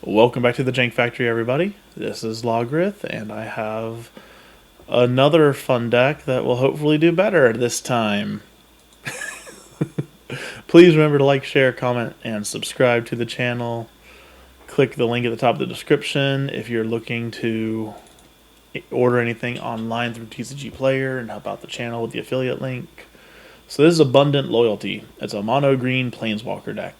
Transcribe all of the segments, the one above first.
Welcome back to the Jank Factory, everybody. This is Logrith, and I have another fun deck that will hopefully do better this time. Please remember to like, share, comment, and subscribe to the channel. Click the link at the top of the description if you're looking to order anything online through TCG Player and help out the channel with the affiliate link. So this is Abundant Loyalty. It's a mono green Planeswalker deck.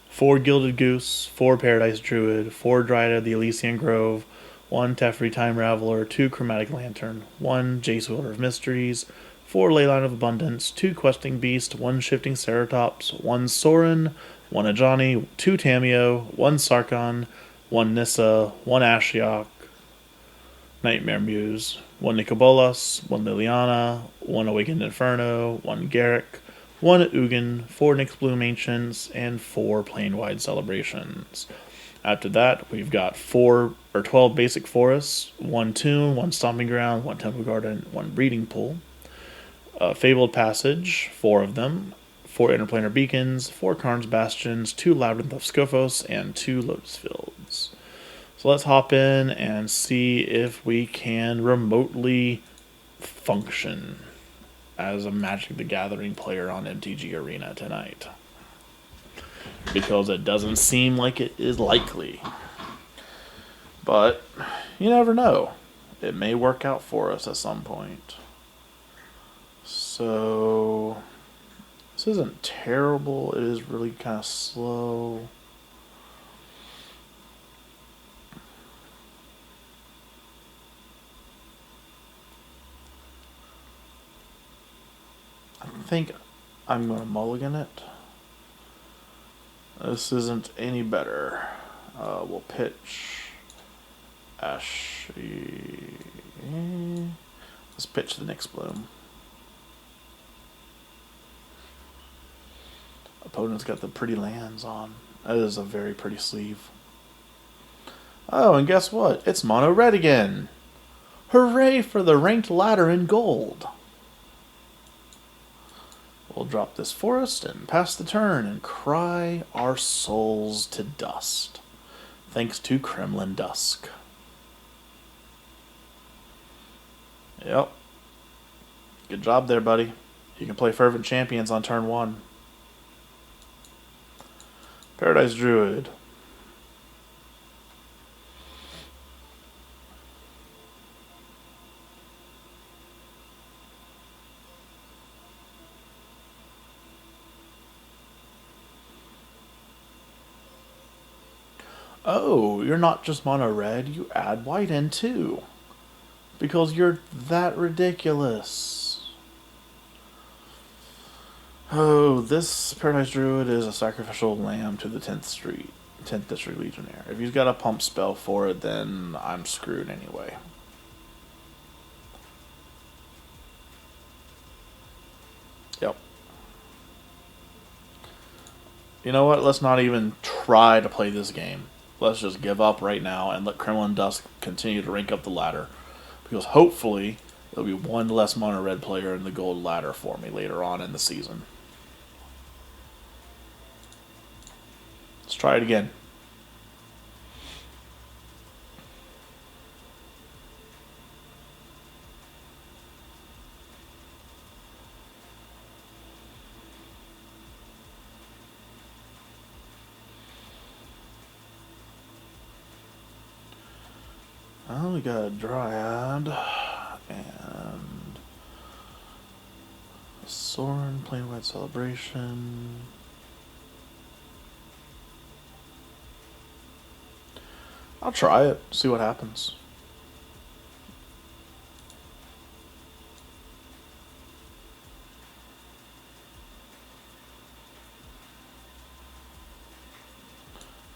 4 Gilded Goose, 4 Paradise Druid, 4 Dryad the Elysian Grove, 1 Teferi Time Raveler, 2 Chromatic Lantern, 1 Jace Wielder of Mysteries, 4 Leyline of Abundance, 2 Questing Beast, 1 Shifting Ceratops, 1 Sorin, 1 Ajani, 2 Tamiyo, 1 Sarkhan, 1 Nissa, 1 Ashiok, Nightmare Muse, 1 Bolas, 1 Liliana, 1 Awakened Inferno, 1 Garrick, 1 Ugin, 4 Nyxbloom Ancients, and 4 Planewide Celebrations. After that, we've got 12 basic forests, 1 Tomb, 1 Stomping Ground, 1 Temple Garden, 1 Breeding Pool. Fabled Passage, 4 of them, 4 Interplanar Beacons, 4 Karn's Bastions, 2 Labyrinth of Skophos, and 2 Lotus Fields. So let's hop in and see if we can remotely function as a Magic the Gathering player on MTG Arena tonight. Because it doesn't seem like it is likely. But you never know. It may work out for us at some point. So this isn't terrible. It is really kind of slow. I think I'm going to mulligan it. This isn't any better. We'll pitch Ashy. Let's pitch the Nyxbloom. Opponent's got the pretty lands on. That is a very pretty sleeve. Oh, and guess what? It's mono red again. Hooray for the ranked ladder in gold. We'll drop this forest and pass the turn and cry our souls to dust. Thanks to Kremlin Dusk. Yep. Good job there, buddy. You can play Fervent Champions on turn 1. Paradise Druid. Oh, you're not just mono red, you add white in too. Because you're that ridiculous. Oh, this Paradise Druid is a sacrificial lamb to the 10th District Legionnaire. If he's got a pump spell for it, then I'm screwed anyway. Yep. You know what? Let's not even try to play this game. Let's just give up right now and let Kremlin Dusk continue to rank up the ladder. Because hopefully there'll be one less mono red player in the gold ladder for me later on in the season. Let's try it again. Well, we got a Dryad and a Sorin, Planewide Celebration. I'll try it, see what happens.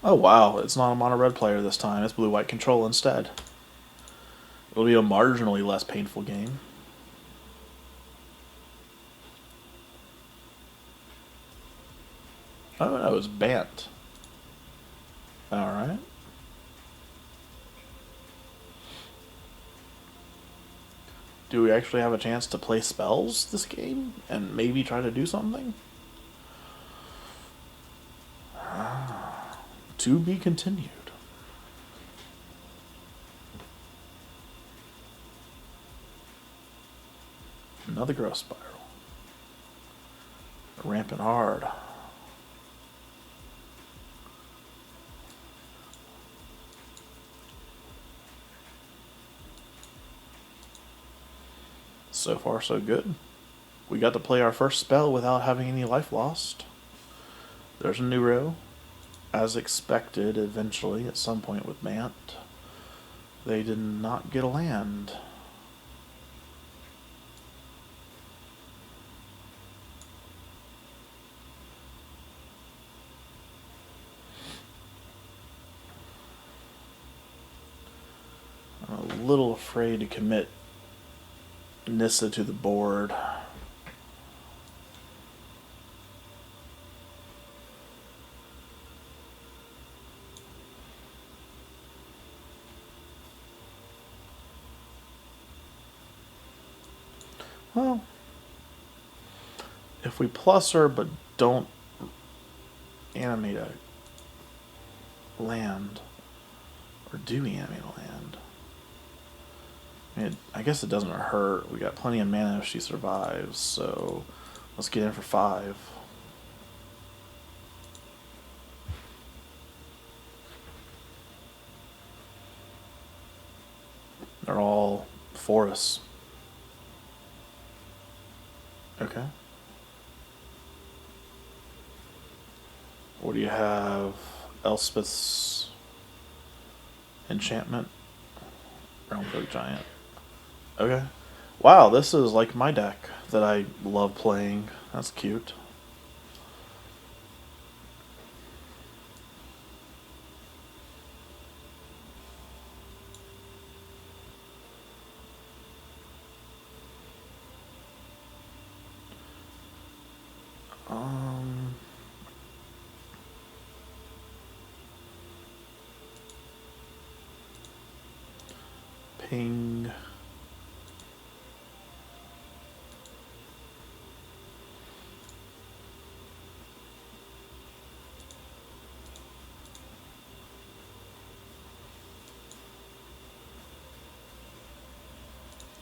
Oh wow, it's not a mono red player this time, it's blue white control instead. It'll be a marginally less painful game. Oh no, it's Bant. Alright. Do we actually have a chance to play spells this game and maybe try to do something? To be continued. Another growth spiral. Rampant hard. So far, so good. We got to play our first spell without having any life lost. There's a new row. As expected, eventually, at some point with Mant, they did not get a land. I'm a little afraid to commit Nissa to the board. Well, if we plus her but don't animate a land, or do we animate a land? I mean, I guess it doesn't hurt. We got plenty of mana if she survives, so let's get in for 5. They're all forests. Okay. What do you have? Elspeth's enchantment? Realmfolk Giant. Okay. Wow, this is like my deck that I love playing. That's cute. Ping.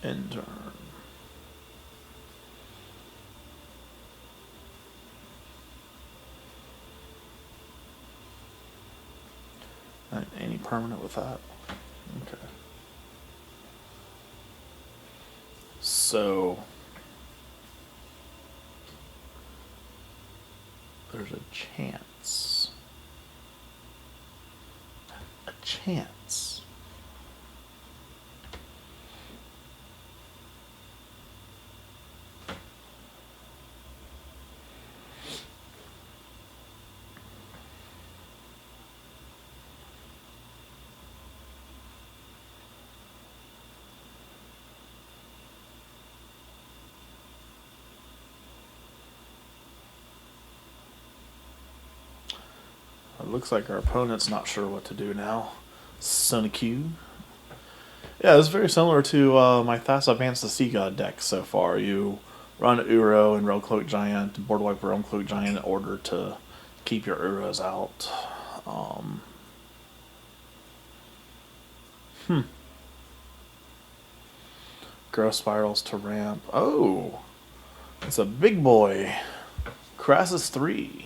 End turn. Any permanent with that? Okay. So there's a chance. A chance. It looks like our opponent's not sure what to do now. Sonic Q. Yeah, it's very similar to my Thassa Advance the Sea God deck so far. You run Uro and Realmcloak Giant, board wipe Realmcloak Giant in order to keep your Uros out. Growth Spirals to ramp. Oh! It's a big boy. Crassus 3.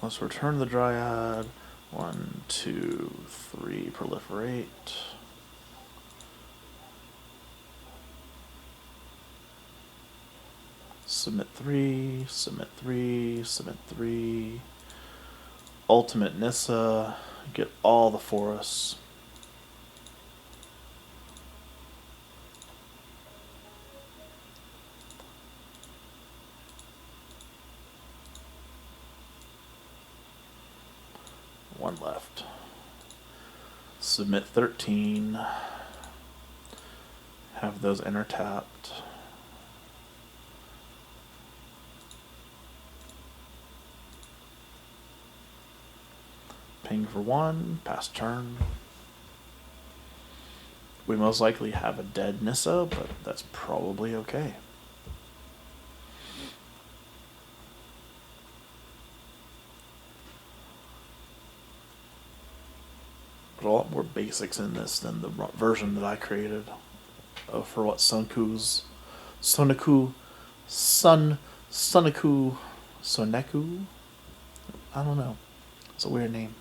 Let's return the Dryad. 1, 2, 3, proliferate. Submit 3, submit 3, submit 3. Ultimate Nissa. Get all the forests. One left. Submit 13. Have those enter tapped. Ping for 1. Pass turn. We most likely have a dead Nissa, but that's probably okay. But a lot more basics in this than the version that I created for what Soneku, Soneku? I don't know. It's a weird name.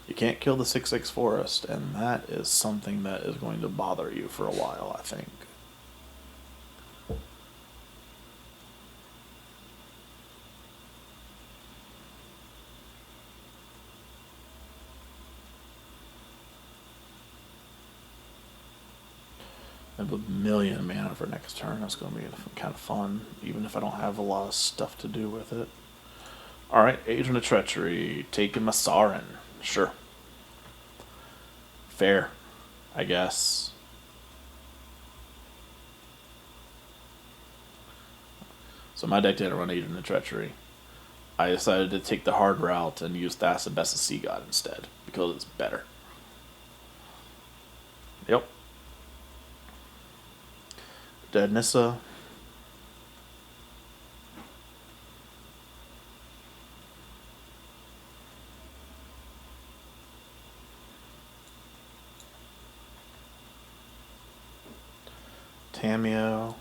You can't kill the 6/6 forest, and that is something that is going to bother you for a while, I think. I have a million mana for next turn. That's going to be kind of fun, even if I don't have a lot of stuff to do with it. Alright, Agent of Treachery. Taking my Sorin. Sure. Fair, I guess. So my deck didn't run Agent of Treachery. I decided to take the hard route and use Thas the Best of Sea God instead, because it's better. Yep. Dead Nissa. Tamiyo.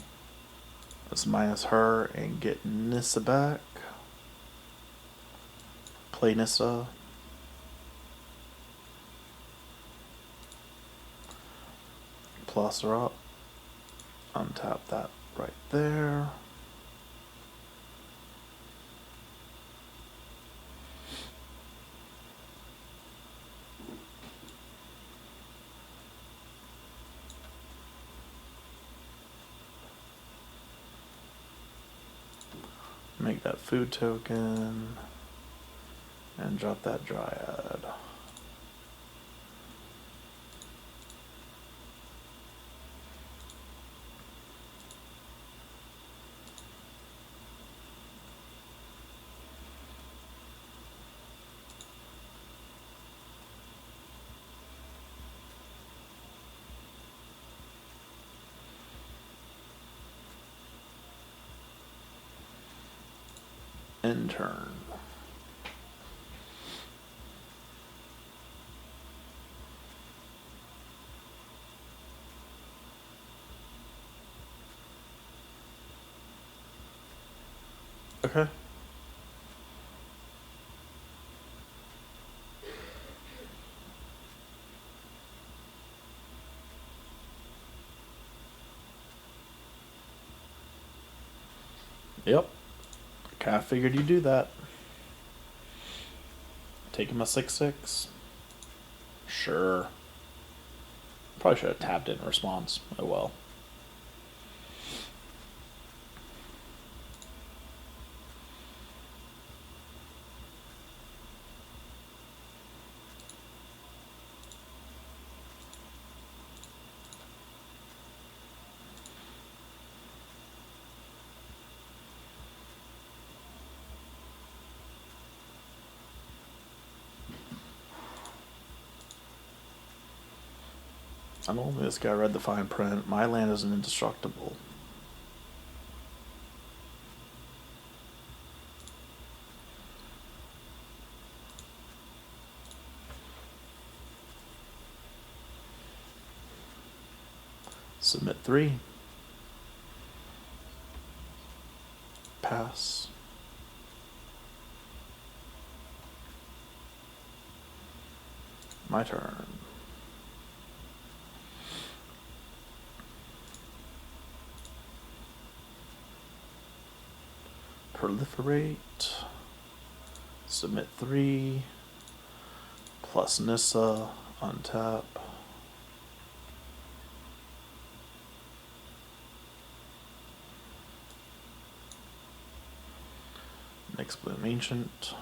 Let's minus her and get Nissa back. Play Nissa. Plus her up. Untap that right there. Make that food token and drop that Dryad. End turn. Okay. Yep. I figured you'd do that. Taking my 6/6. Sure. Probably should have tapped it in response. Oh well. I don't think this guy read the fine print. My land is indestructible. Submit 3. Pass. My turn. Proliferate. Submit 3. Plus Nissa. Untap. Next Bloom Ancient.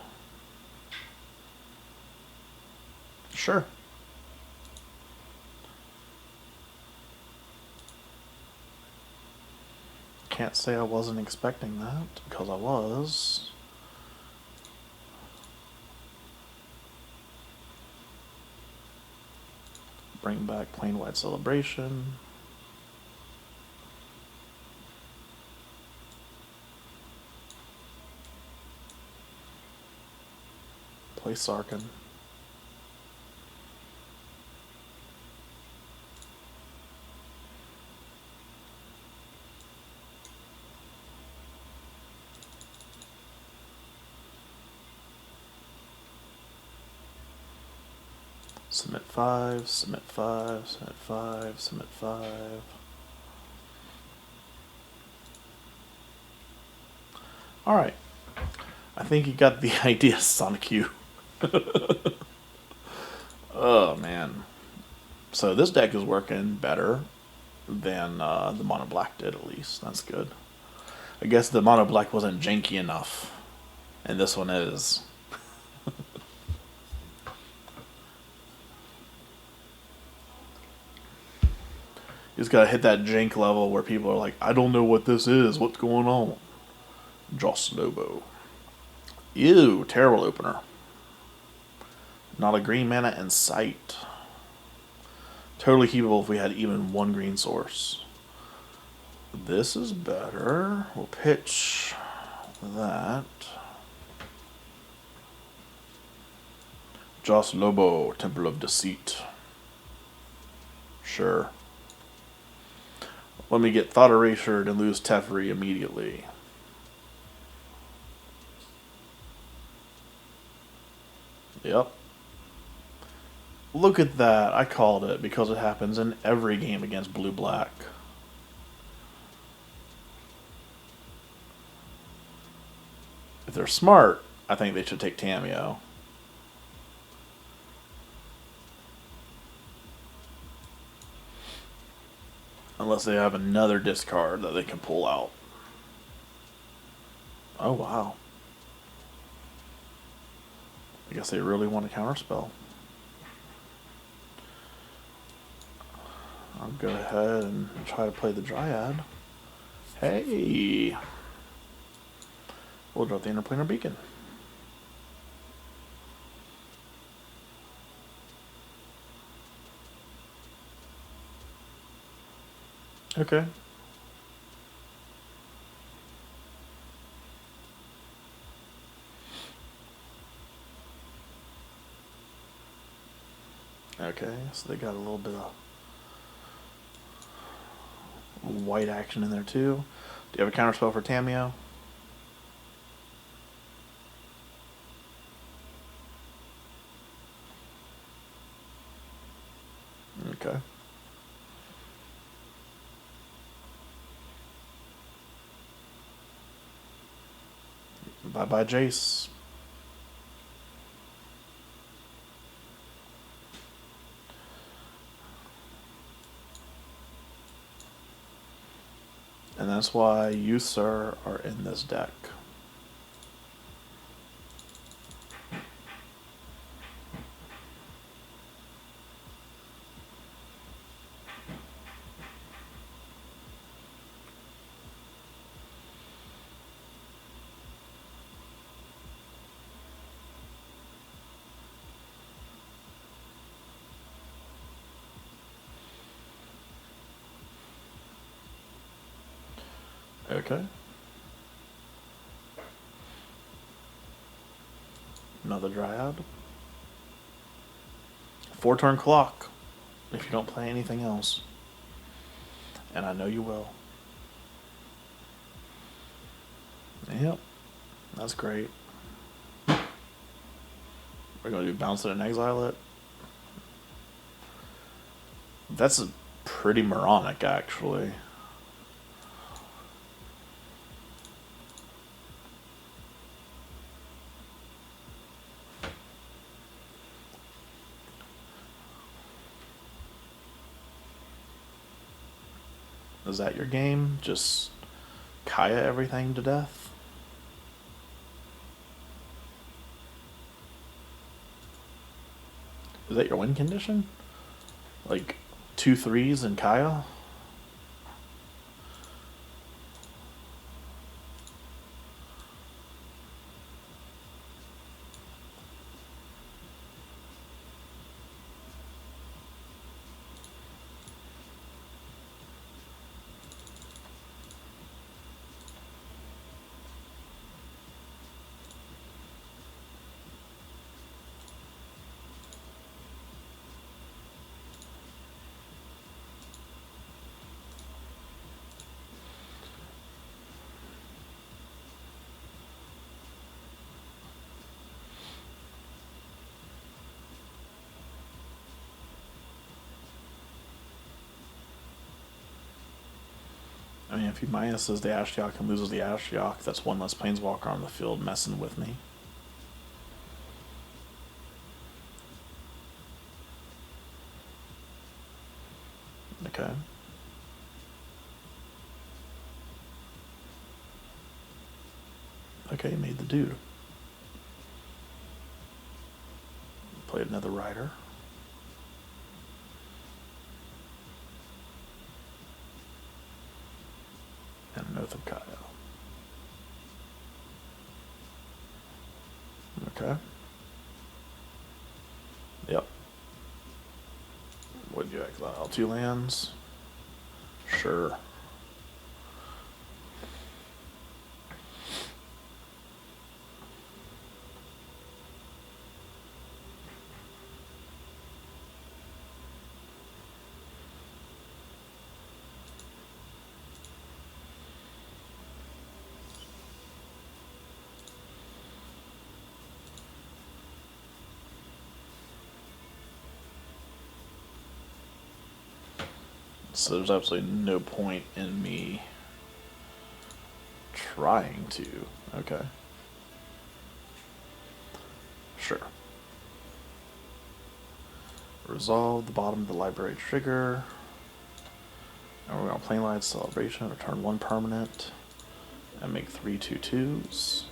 Sure. Can't say I wasn't expecting that, because I was. bring back Planewide Celebration. Play Sarkhan. Submit 5, submit 5, submit 5, submit 5. Alright. I think you got the idea, Sonic U. Oh, man. So this deck is working better than the Mono Black did, at least. That's good. I guess the Mono Black wasn't janky enough. And this one is. You just gotta hit that jank level where people are like, I don't know what this is. What's going on? Joss Lobo. Ew, terrible opener. Not a green mana in sight. Totally keepable if we had even one green source. This is better. We'll pitch that. Joss Lobo, Temple of Deceit. Sure. Let me get Thought Eraser and lose Teferi immediately. Yep. Look at that. I called it because it happens in every game against blue-black. If they're smart, I think they should take Tamiyo. Unless they have another discard that they can pull out. Oh, wow. I guess they really want to counterspell. I'll go ahead and try to play the Dryad. Hey! We'll drop the Interplanar Beacon. Okay. Okay, so they got a little bit of white action in there too. Do you have a counterspell for Tamiyo? Okay. Bye-bye, Jace. And that's why you, sir, are in this deck. Okay. Another Dryad. 4-turn clock if you don't play anything else. And I know you will. Yep. That's great. We're going to do bounce it and exile it. That's pretty moronic, actually. Is that your game? Just Kaya everything to death? Is that your win condition? Like 2 3s and Kaya? I mean, if he minuses the Ashiok and loses the Ashiok, that's one less Planeswalker on the field messing with me. Okay. Okay, made the dude. Played another rider. And an Oath of Kaya. Okay. Yep. What'd you exile? 2 lands? Sure. So there's absolutely no point in me trying to. Okay. Sure. Resolve the bottom of the library trigger. And we're going to Planewide Celebration, return 1 permanent, and make 3 2/2s.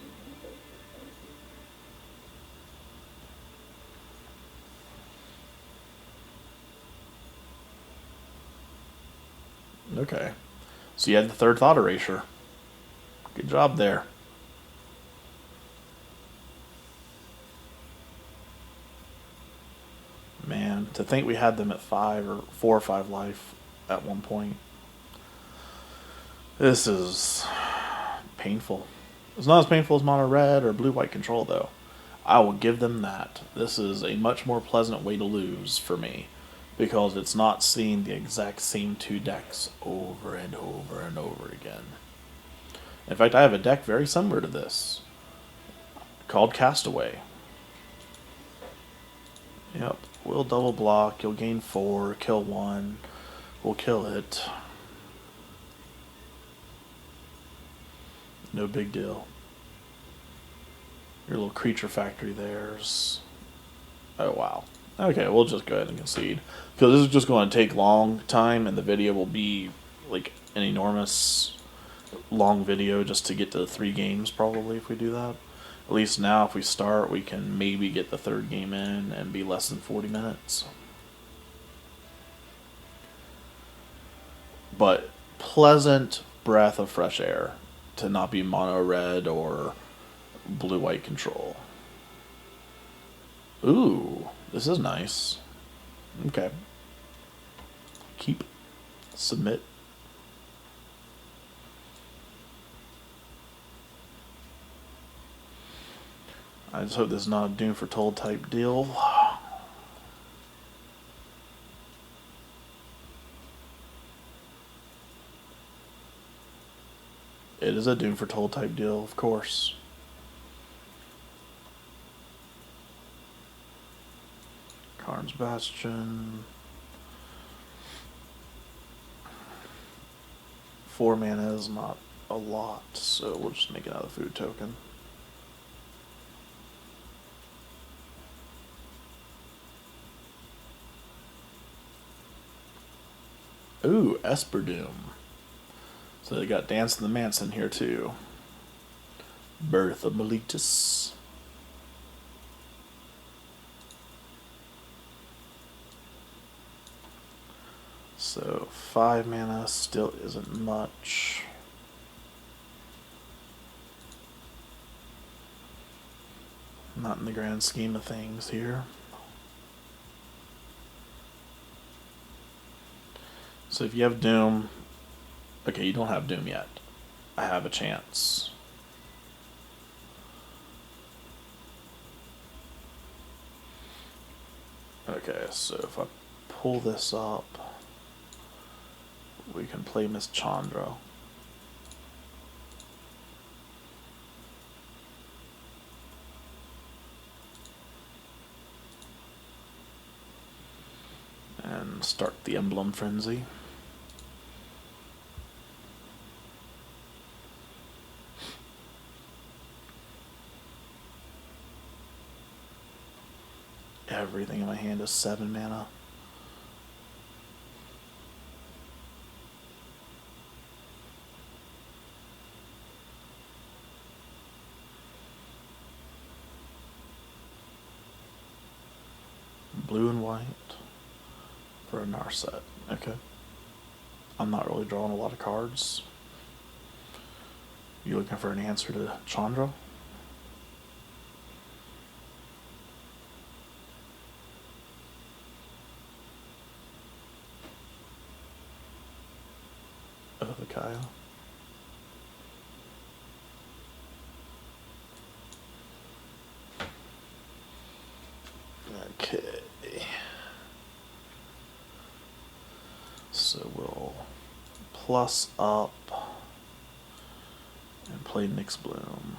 Okay. So you had the 3rd Thought Erasure. Good job there. Man, to think we had them at 5 or 4 or 5 life at one point. This is painful. It's not as painful as mono red or blue white control though. I will give them that. This is a much more pleasant way to lose for me, because it's not seeing the exact same 2 decks over and over and over again. In fact, I have a deck very similar to this, called Castaway. Yep, we'll double block, you'll gain 4, kill 1, we'll kill it. No big deal. Your little creature factory there's... Oh wow. Okay, we'll just go ahead and concede, because this is just going to take long time, and the video will be like an enormous long video just to get to the 3 games probably if we do that. At least now if we start, we can maybe get the 3rd game in and be less than 40 minutes. But pleasant breath of fresh air to not be mono red or blue white control. Ooh, this is nice. Okay. Keep. Submit. I just hope this is not a Doom Foretold type deal. It is a Doom Foretold type deal, of course. Karn's Bastion. 4 mana is not a lot, so we'll just make another food token. Ooh, Esper Doom. So they got Dance of the Manson here too. Birth of Meletus. So 5 mana still isn't much. Not in the grand scheme of things here. So if you have Doom, okay, you don't have Doom yet. I have a chance. Okay, so if I pull this up, we can play Miss Chandra. And start the Emblem Frenzy. everything in my hand is 7 mana. Blue and white for a Narset. Okay. I'm not really drawing a lot of cards. You looking for an answer to Chandra? Oh, the Kyle. Okay. So we'll plus up and play Nyx Bloom.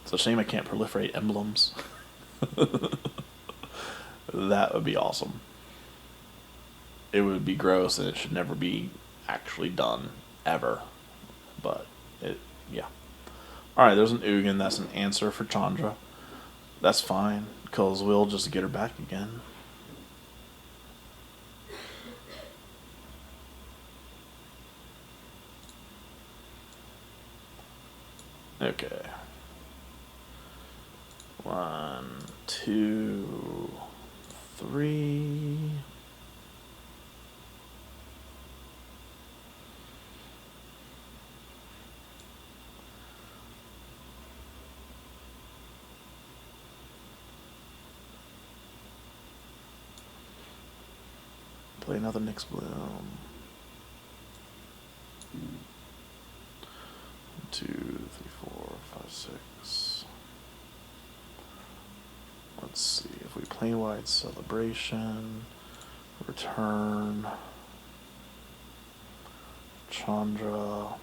It's a shame I can't proliferate emblems. That would be awesome. It would be gross and it should never be actually done, ever. But, yeah. Alright, there's an Ugin. That's an answer for Chandra. That's fine, because we'll just get her back again. Okay. 1, 2, 3. Play another Nyx Bloom. 2, 3, 4, 5, 6. Let's see if we Planewide Celebration, return, Chandra.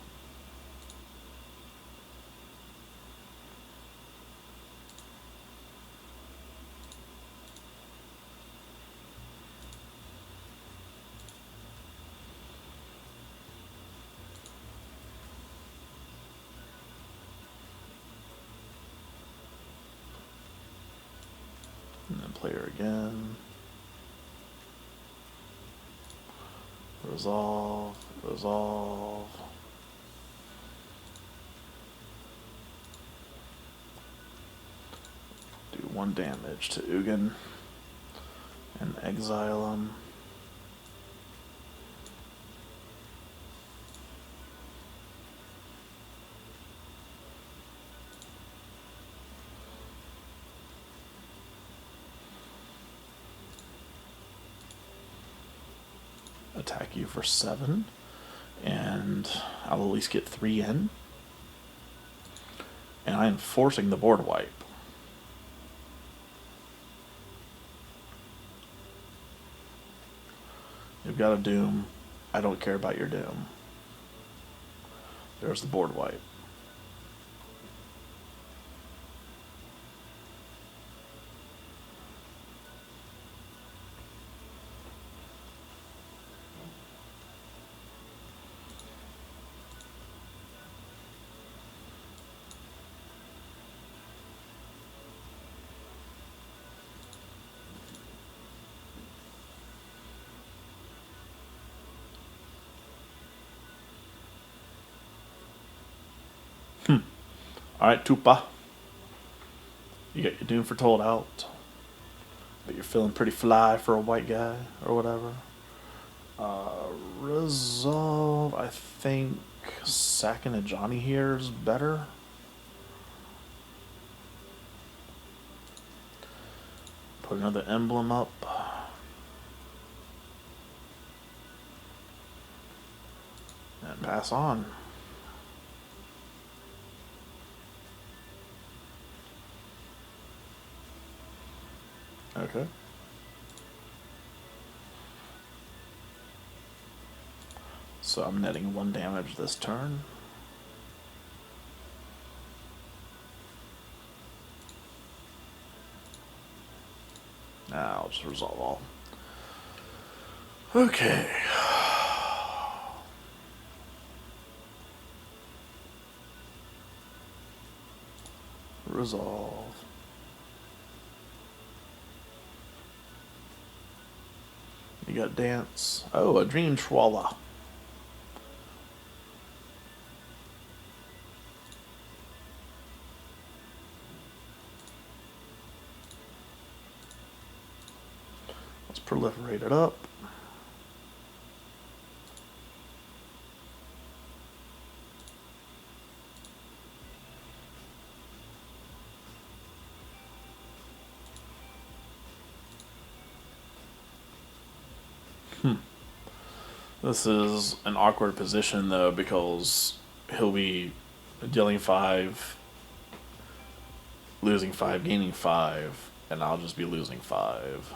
And then play her again. Resolve, resolve. Do 1 damage to Ugin and exile him. Attack you for 7, and I'll at least get 3 in. And I am forcing the board wipe. You've got a Doom. I don't care about your Doom. There's the board wipe. Alright, Tupa. You got your Doom Foretold out. But you're feeling pretty fly for a white guy, or whatever. Resolve, I think sacking Ajani here is better. Put another emblem up. And pass on. Okay. So I'm netting 1 damage this turn. Now I'll just resolve all. Okay. Resolve. You got dance. Oh, a dream Shwala. Let's proliferate it up. This is an awkward position, though, because he'll be dealing 5, losing 5, gaining 5, and I'll just be losing 5.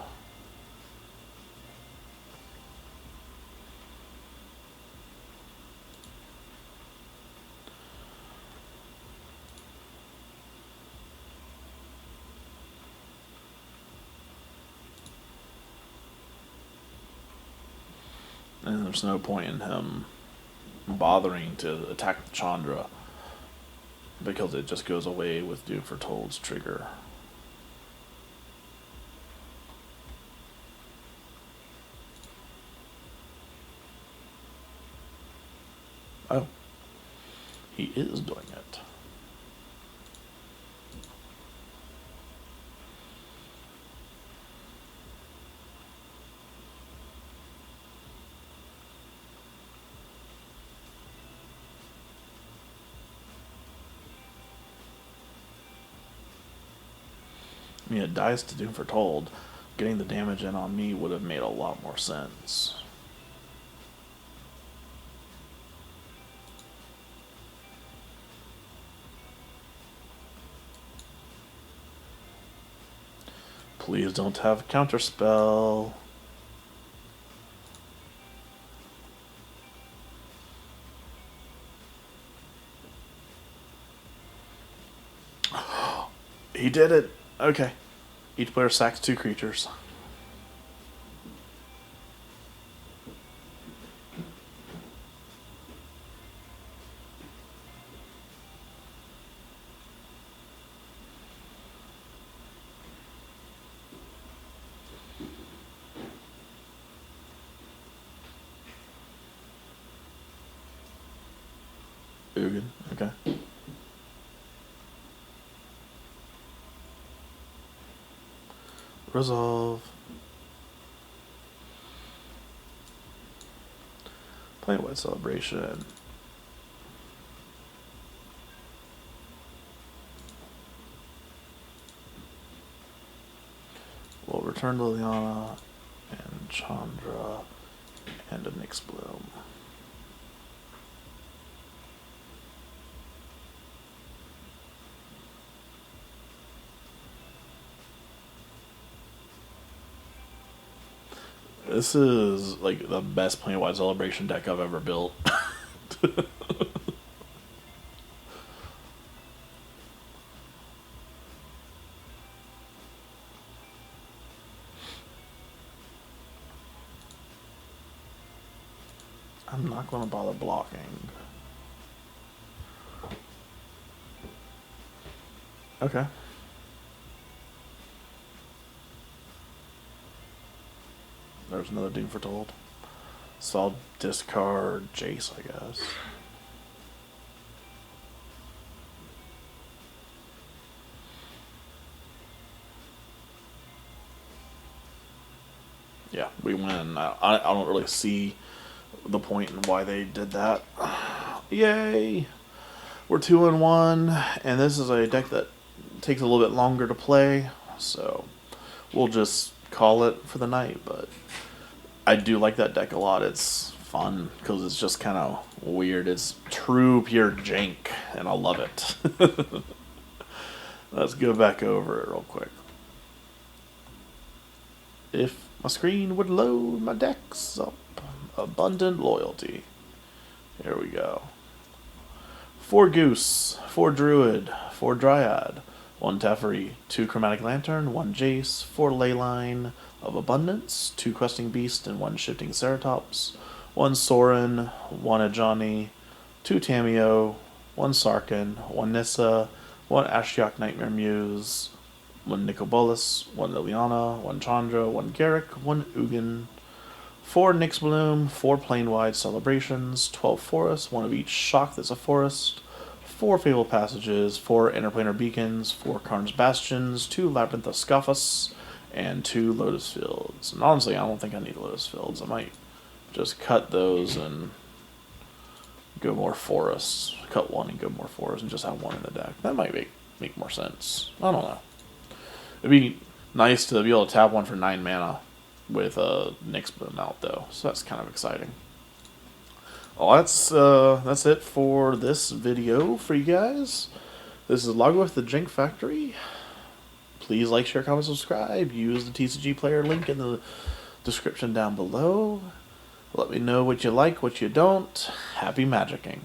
And there's no point in him bothering to attack the Chandra, because it just goes away with Doom Foretold's trigger. Oh, he is doing it. I mean, it dies to Doom Foretold. Getting the damage in on me would have made a lot more sense. Please don't have counterspell. He did it. Okay. Each player sacks 2 creatures. Ugin, okay. Resolve. Planewide Celebration. We'll return Liliana and Chandra and a Nyx Bloom. This is like the best Planewide Celebration deck I've ever built. I'm not going to bother blocking. Okay. There's another Doom Foretold. So I'll discard Jace, I guess. Yeah, we win. I don't really see the point in why they did that. Yay! We're 2-1, and this is a deck that takes a little bit longer to play, so we'll just call it for the night. But I do like that deck a lot. It's fun because it's just kind of weird. It's true pure jank, and I love it. Let's go back over it real quick. If my screen would load my decks up. Abundant Loyalty. Here we go. 4 Goose, 4 Druid, 4 Dryad, 1 Teferi, 2 Chromatic Lantern, 1 Jace, 4 Leyline of Abundance, 2 Questing Beast, and 1 Shifting Ceratops, 1 Sorin, 1 Ajani, 2 Tamiyo, 1 Sarkhan, 1 Nissa, 1 Ashiok Nightmare Muse, 1 Nicol Bolas, 1 Liliana, 1 Chandra, 1 Garruk, 1 Ugin, 4 Nyx Bloom, 4 Planewide Celebrations, 12 Forests, 1 of each shock that's a forest, 4 Fable Passages, 4 Interplanar Beacons, 4 Karn's Bastions, 2 Labyrinth of Scoffus, and 2 Lotus Fields. And honestly, I don't think I need Lotus Fields. I might just cut those and go more forests. Cut 1 and go more forests and just have 1 in the deck. That might make more sense. I don't know. It'd be nice to be able to tap 1 for 9 mana with a Nyx Bloom out, though. So that's kind of exciting. Well, that's it for this video for you guys. This is Log with the Jink Factory. Please like, share, comment, subscribe. Use the TCG Player link in the description down below. Let me know what you like, what you don't. Happy magicking.